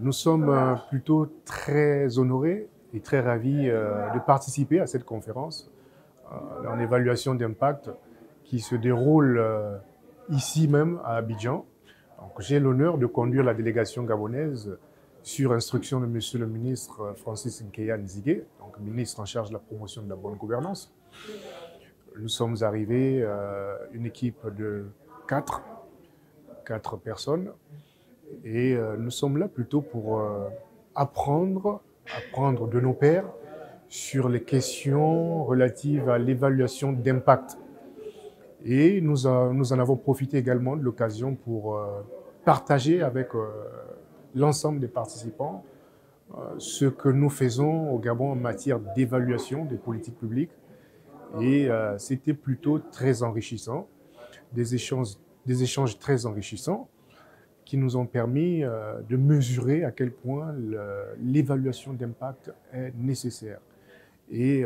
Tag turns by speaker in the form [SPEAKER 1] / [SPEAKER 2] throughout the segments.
[SPEAKER 1] Nous sommes plutôt très honorés et très ravis de participer à cette conférence en évaluation d'impact qui se déroule ici même à Abidjan. J'ai l'honneur de conduire la délégation gabonaise sur instruction de Monsieur le ministre Francis Nkeya Nzige, donc ministre en charge de la promotion de la bonne gouvernance. Nous sommes arrivés, une équipe de quatre personnes, et nous sommes là plutôt pour apprendre de nos pairs sur les questions relatives à l'évaluation d'impact. Et nous en avons profité également de l'occasion pour partager avec l'ensemble des participants ce que nous faisons au Gabon en matière d'évaluation des politiques publiques. Et c'était plutôt très enrichissant, des échanges très enrichissants qui nous ont permis de mesurer à quel point l'évaluation d'impact est nécessaire. Et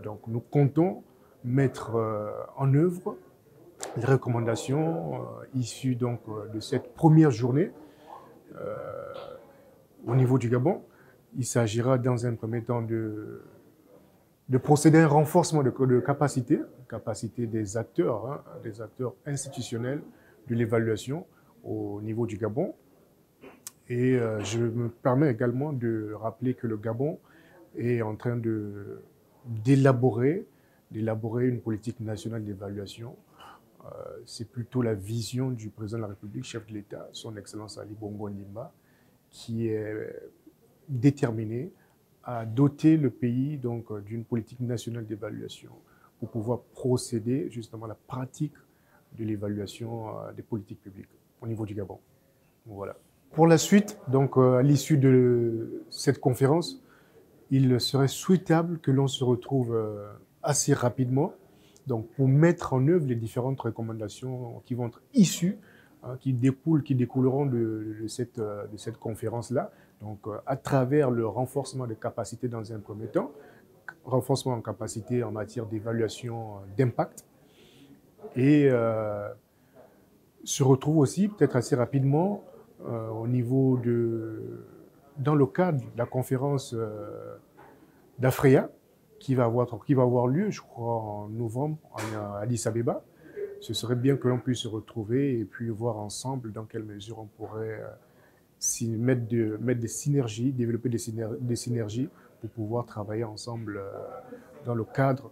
[SPEAKER 1] donc nous comptons mettre en œuvre les recommandations issues donc, de cette première journée au niveau du Gabon. Il s'agira dans un premier temps de procéder à un renforcement de capacité des acteurs institutionnels de l'évaluation au niveau du Gabon. Et je me permets également de rappeler que le Gabon est en train d'élaborer une politique nationale d'évaluation. C'est plutôt la vision du président de la République, chef de l'État, son Excellence Ali Bongo Ondimba, qui est déterminé à doter le pays d'une politique nationale d'évaluation pour pouvoir procéder justement à la pratique de l'évaluation des politiques publiques au niveau du Gabon. Voilà. Pour la suite, donc à l'issue de cette conférence, il serait souhaitable que l'on se retrouve assez rapidement donc pour mettre en œuvre les différentes recommandations qui vont être issues, qui découleront de cette conférence-là, donc à travers le renforcement de capacités dans un premier temps, renforcement en capacité en matière d'évaluation d'impact, et se retrouve aussi peut-être assez rapidement au niveau dans le cadre de la conférence d'Afreya qui va avoir lieu, je crois, en novembre à Addis Abeba. Ce serait bien que l'on puisse se retrouver et puis voir ensemble dans quelle mesure on pourrait mettre des synergies, développer des synergies pour pouvoir travailler ensemble dans le cadre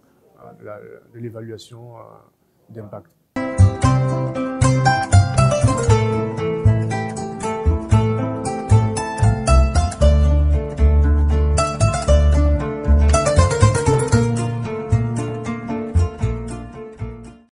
[SPEAKER 1] de l'évaluation d'impact.